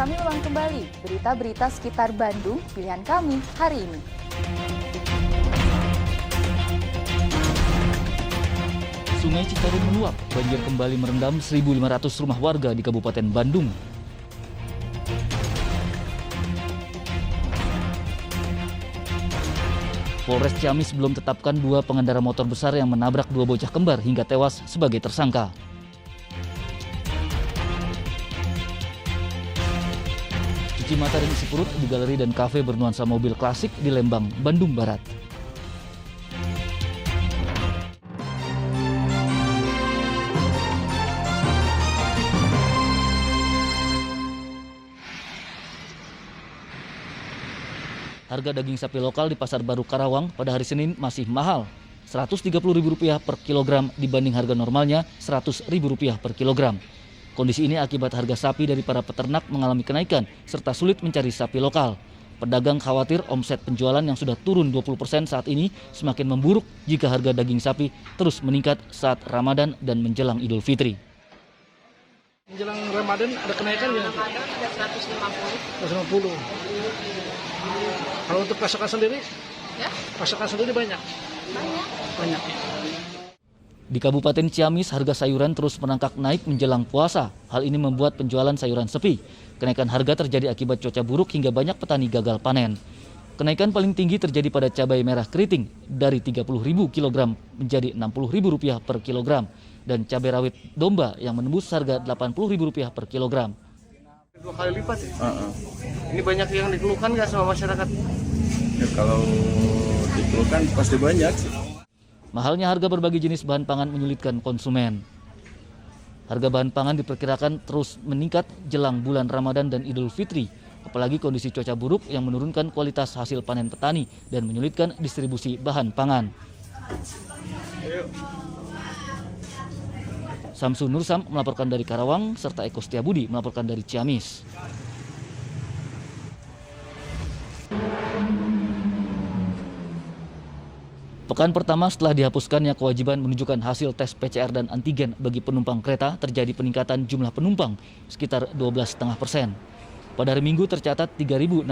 Kami ulang kembali berita-berita sekitar Bandung, pilihan kami hari ini. Sungai Citarum meluap, banjir kembali merendam 1.500 rumah warga di Kabupaten Bandung. Polres Ciamis belum tetapkan 2 pengendara motor besar yang menabrak 2 bocah kembar hingga tewas sebagai tersangka. Cuci mata dan isi perut di galeri dan kafe bernuansa mobil klasik di Lembang, Bandung Barat. Harga daging sapi lokal di Pasar Baru Karawang pada hari Senin masih mahal, Rp130.000 per kilogram dibanding harga normalnya Rp100.000 per kilogram. Kondisi ini akibat harga sapi dari para peternak mengalami kenaikan serta sulit mencari sapi lokal. Pedagang khawatir omset penjualan yang sudah turun 20% saat ini semakin memburuk jika harga daging sapi terus meningkat saat Ramadan dan menjelang Idul Fitri. Menjelang Ramadan ada kenaikan ya? Ramadan ada 150. 150. Kalau untuk pasokan sendiri? Ya? Pasokan sendiri banyak? Banyak. Di Kabupaten Ciamis, harga sayuran terus merangkak naik menjelang puasa. Hal ini membuat penjualan sayuran sepi. Kenaikan harga terjadi akibat cuaca buruk hingga banyak petani gagal panen. Kenaikan paling tinggi terjadi pada cabai merah keriting dari Rp30.000 kilogram menjadi Rp60.000 per kilogram dan cabai rawit domba yang menembus harga Rp80.000 per kilogram. 2 kali lipat ya? Ini banyak yang dikeluhkan nggak sama masyarakat? Ya, kalau dikeluhkan pasti banyak sih. Mahalnya harga berbagai jenis bahan pangan menyulitkan konsumen. Harga bahan pangan diperkirakan terus meningkat jelang bulan Ramadan dan Idul Fitri, apalagi kondisi cuaca buruk yang menurunkan kualitas hasil panen petani dan menyulitkan distribusi bahan pangan. Samsun Nursam melaporkan dari Karawang, serta Eko Setiabudi melaporkan dari Ciamis. Pekan pertama setelah dihapuskannya kewajiban menunjukkan hasil tes PCR dan antigen bagi penumpang kereta, terjadi peningkatan jumlah penumpang sekitar 12,5%. Pada hari Minggu tercatat 3.630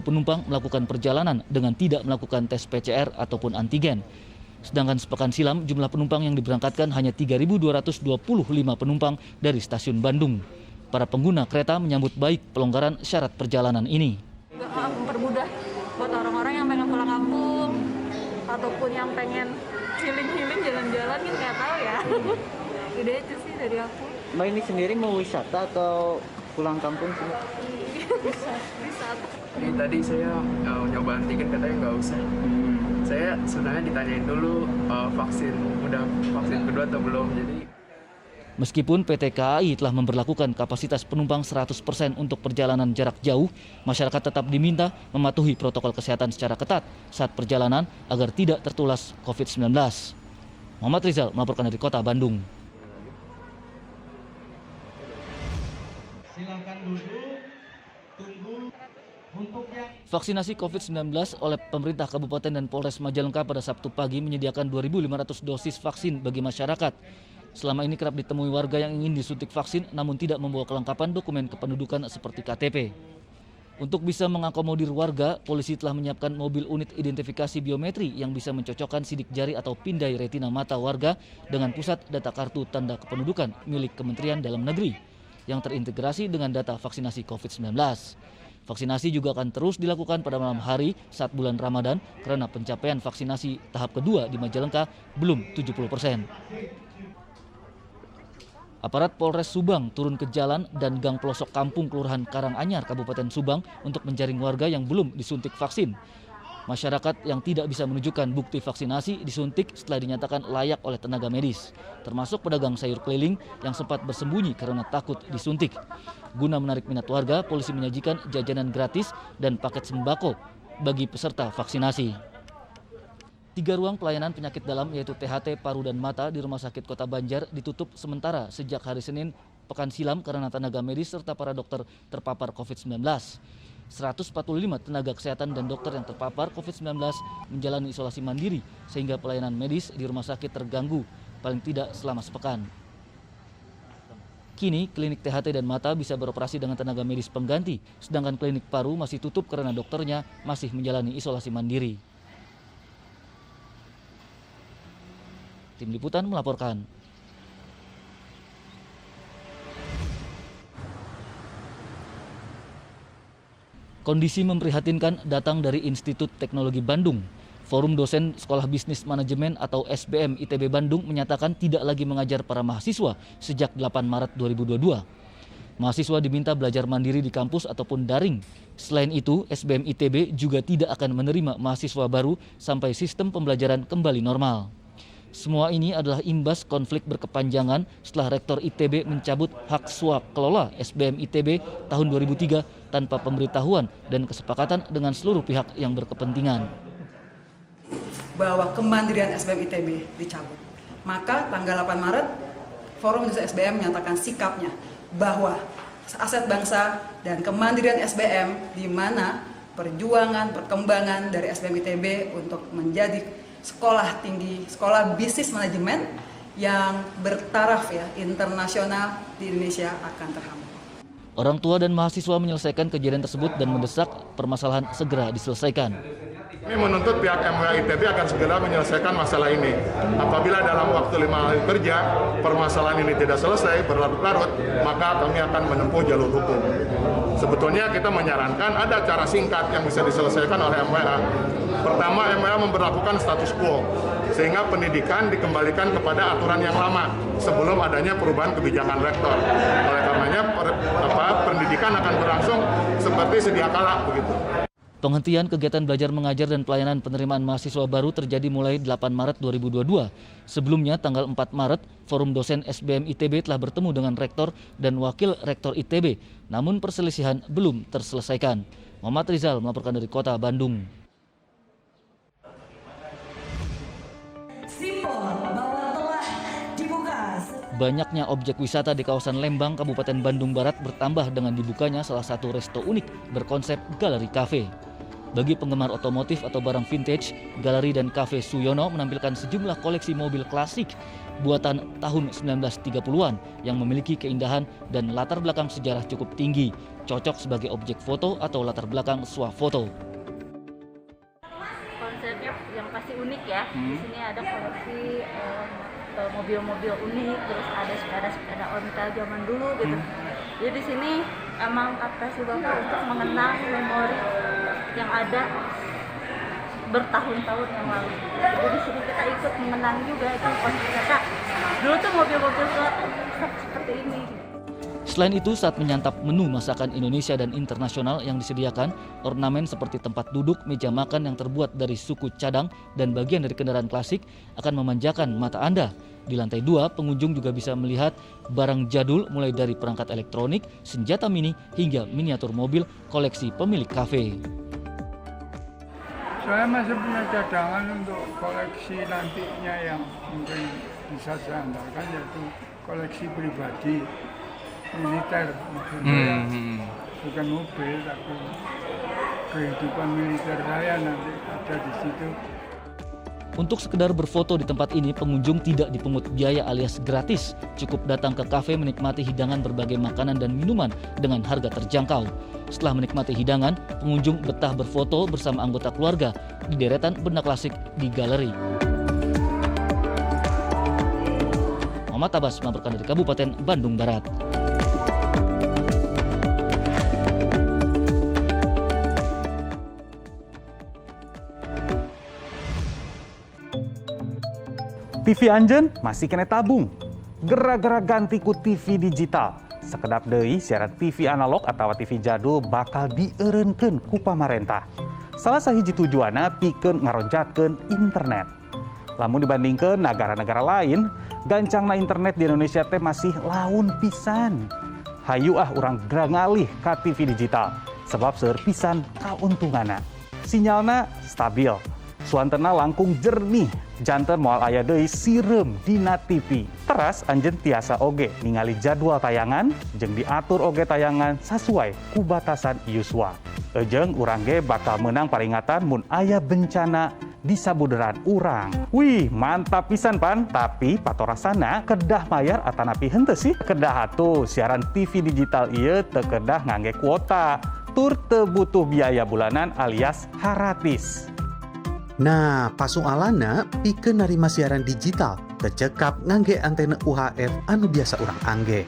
penumpang melakukan perjalanan dengan tidak melakukan tes PCR ataupun antigen. Sedangkan sepekan silam jumlah penumpang yang diberangkatkan hanya 3.225 penumpang dari stasiun Bandung. Para pengguna kereta menyambut baik pelonggaran syarat perjalanan ini. Mempermudah buat orang-orang yang pengen pulang kampung ataupun yang pengen healing jalan-jalan gitu, nggak tahu ya. Udah itu sih dari aku. Mbak ini sendiri mau wisata atau pulang kampung sih? Wisata. Ini tadi saya nyoba antigen katanya nggak usah. Saya sebenarnya ditanyain dulu udah vaksin kedua atau belum. Jadi Meskipun PT KAI telah memberlakukan kapasitas penumpang 100% untuk perjalanan jarak jauh, masyarakat tetap diminta mematuhi protokol kesehatan secara ketat saat perjalanan agar tidak tertular COVID-19. Muhammad Rizal melaporkan dari Kota Bandung. Silakan duduk, tunggu untuk yang Vaksinasi COVID-19 oleh pemerintah Kabupaten dan Polres Majalengka pada Sabtu pagi menyediakan 2.500 dosis vaksin bagi masyarakat. Selama ini kerap ditemui warga yang ingin disuntik vaksin namun tidak membawa kelengkapan dokumen kependudukan seperti KTP. Untuk bisa mengakomodir warga, polisi telah menyiapkan mobil unit identifikasi biometri yang bisa mencocokkan sidik jari atau pindai retina mata warga dengan pusat data kartu tanda kependudukan milik Kementerian Dalam Negeri yang terintegrasi dengan data vaksinasi COVID-19. Vaksinasi juga akan terus dilakukan pada malam hari saat bulan Ramadan karena pencapaian vaksinasi tahap kedua di Majalengka belum 70%. Aparat Polres Subang turun ke jalan dan gang pelosok kampung Kelurahan Karanganyar, Kabupaten Subang untuk menjaring warga yang belum disuntik vaksin. Masyarakat yang tidak bisa menunjukkan bukti vaksinasi disuntik setelah dinyatakan layak oleh tenaga medis, termasuk pedagang sayur keliling yang sempat bersembunyi karena takut disuntik. Guna menarik minat warga, polisi menyajikan jajanan gratis dan paket sembako bagi peserta vaksinasi. 3 ruang pelayanan penyakit dalam yaitu THT, paru dan mata di Rumah Sakit Kota Banjar ditutup sementara sejak hari Senin pekan silam karena tenaga medis serta para dokter terpapar COVID-19. 145 tenaga kesehatan dan dokter yang terpapar COVID-19 menjalani isolasi mandiri sehingga pelayanan medis di rumah sakit terganggu paling tidak selama sepekan. Kini, klinik THT dan mata bisa beroperasi dengan tenaga medis pengganti, sedangkan klinik paru masih tutup karena dokternya masih menjalani isolasi mandiri. Tim Liputan melaporkan. Kondisi memprihatinkan datang dari Institut Teknologi Bandung. Forum Dosen Sekolah Bisnis Manajemen atau SBM ITB Bandung menyatakan tidak lagi mengajar para mahasiswa sejak 8 Maret 2022. Mahasiswa diminta belajar mandiri di kampus ataupun daring. Selain itu, SBM ITB juga tidak akan menerima mahasiswa baru sampai sistem pembelajaran kembali normal. Semua ini adalah imbas konflik berkepanjangan setelah Rektor ITB mencabut hak swak kelola SBM ITB tahun 2003 tanpa pemberitahuan dan kesepakatan dengan seluruh pihak yang berkepentingan. Bahwa kemandirian SBM ITB dicabut. Maka tanggal 8 Maret, Forum Indonesia SBM menyatakan sikapnya bahwa aset bangsa dan kemandirian SBM di mana perjuangan, perkembangan dari SBM ITB untuk menjadi sekolah tinggi, sekolah bisnis manajemen yang bertaraf internasional di Indonesia akan terhambat. Orang tua dan mahasiswa menyelesaikan kejadian tersebut dan mendesak permasalahan segera diselesaikan. Kami menuntut pihak MUA ITB akan segera menyelesaikan masalah ini. Apabila dalam waktu 5 hari kerja permasalahan ini tidak selesai berlarut-larut, maka kami akan menempuh jalur hukum. Sebetulnya kita menyarankan ada cara singkat yang bisa diselesaikan oleh MUA. Pertama, MUA memberlakukan status quo, sehingga pendidikan dikembalikan kepada aturan yang lama sebelum adanya perubahan kebijakan rektor. Oleh karenanya, pendidikan akan berlangsung seperti sedia kala begitu. Penghentian kegiatan belajar mengajar dan pelayanan penerimaan mahasiswa baru terjadi mulai 8 Maret 2022. Sebelumnya, tanggal 4 Maret, Forum Dosen SBM ITB telah bertemu dengan Rektor dan Wakil Rektor ITB, namun perselisihan belum terselesaikan. Muhammad Rizal melaporkan dari Kota Bandung. Banyaknya objek wisata di kawasan Lembang, Kabupaten Bandung Barat bertambah dengan dibukanya salah satu resto unik berkonsep galeri kafe. Bagi penggemar otomotif atau barang vintage, galeri dan kafe Suyono menampilkan sejumlah koleksi mobil klasik buatan tahun 1930-an yang memiliki keindahan dan latar belakang sejarah cukup tinggi, cocok sebagai objek foto atau latar belakang swafoto. Konsepnya yang pasti unik ya. Di sini ada koleksi mobil-mobil unik, terus ada sepeda ontel zaman dulu gitu. Jadi di sini emang kata si Bapak untuk mengenang memori yang ada bertahun-tahun yang lalu. Jadi di sini kita ikut mengenang juga itu konsep kita. Dulu tuh mobil-mobil seperti ini. Selain itu, saat menyantap menu masakan Indonesia dan internasional yang disediakan, ornamen seperti tempat duduk, meja makan yang terbuat dari suku cadang dan bagian dari kendaraan klasik akan memanjakan mata Anda. Di lantai 2, pengunjung juga bisa melihat barang jadul mulai dari perangkat elektronik, senjata mini, hingga miniatur mobil koleksi pemilik kafe. Saya masih punya cadangan untuk koleksi nantinya yang mungkin bisa saya andalkan, yaitu koleksi pribadi. Militer, bukan mobil, tapi kehidupan militer saya nanti ada di situ. Untuk sekedar berfoto di tempat ini, pengunjung tidak dipungut biaya alias gratis. Cukup datang ke kafe menikmati hidangan berbagai makanan dan minuman dengan harga terjangkau. Setelah menikmati hidangan, pengunjung betah berfoto bersama anggota keluarga di deretan benda klasik di galeri. Muhammad Abbas melaporkan dari Kabupaten Bandung Barat. TV anjeun masih kena tabung. Gara-gara ganti ku TV digital. Sekedap deui siaran TV analog atau TV jadul bakal dieureunkeun ku pamarentah. Salah sahiji tujuanna pikeun ngaronjatkeun internet. Lamun dibandingkeun negara-negara lain, gancangna internet di Indonesia teh masih laun pisan. Hayu urang drangalih ka TV digital sebab seueur pisan kauntunganna. Sinyalna stabil, suantena langkung jernih, janten moal aya deui sirem dina TV. Teras anjeun tiasa oge ningali jadwal tayangan jeung diatur oge tayangan sesuai ku batasan yuswa. Ejeung urang ge bakal meunang paringatan mun aya bencana di sabuderan urang. Wih, mantap pisan pan. Tapi patorasana kedah mayar atanapi henteu sih? Kedah atuh siaran TV digital ieu teu kedah ngangge kuota. Tur teu butuh biaya bulanan alias haratis. Nah, pasoalana pikeun narima siaran digital tecekap ngangge antena UHF anu biasa urang angge.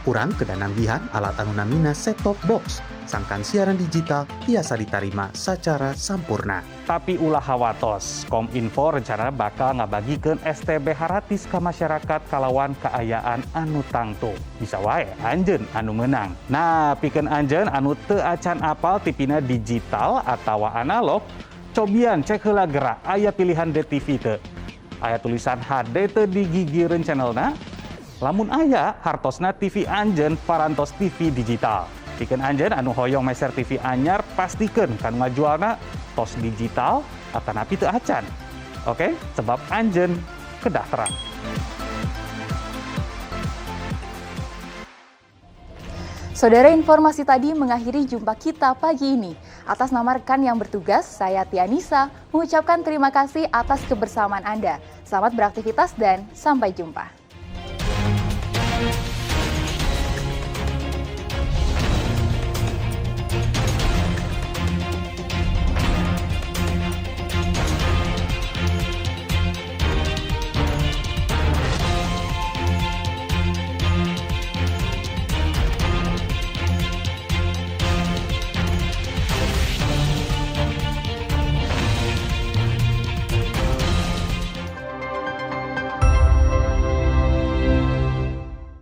Urang kedah nambihan alat anu namina set-top box. Sangkan siaran digital biasa ditarima secara sampurna. Tapi ulah hawatos, Kominfo rencana bakal ngabagikeun STB haratis ke masyarakat kalawan keayaan anu tangtu. Bisa wae anjeun anu menang. Nah, pikeun anjeun anu teu acan apal tipina digital atawa analog, cobian cek heula gerak aya pilihan DTV teu. Aya tulisan HD teu di gigireun channelna. Lamun aya hartosna TV anjeun parantos TV digital. Pikeun anjeun anu hoyong meser TV anyar pastikeun kan ngajualna tos digital atanapi teu acan. Oke, sebab anjeun kedah terang. Saudara, informasi tadi mengakhiri jumpa kita pagi ini. Atas nama rekan yang bertugas, saya Tianisa mengucapkan terima kasih atas kebersamaan Anda. Selamat beraktivitas dan sampai jumpa.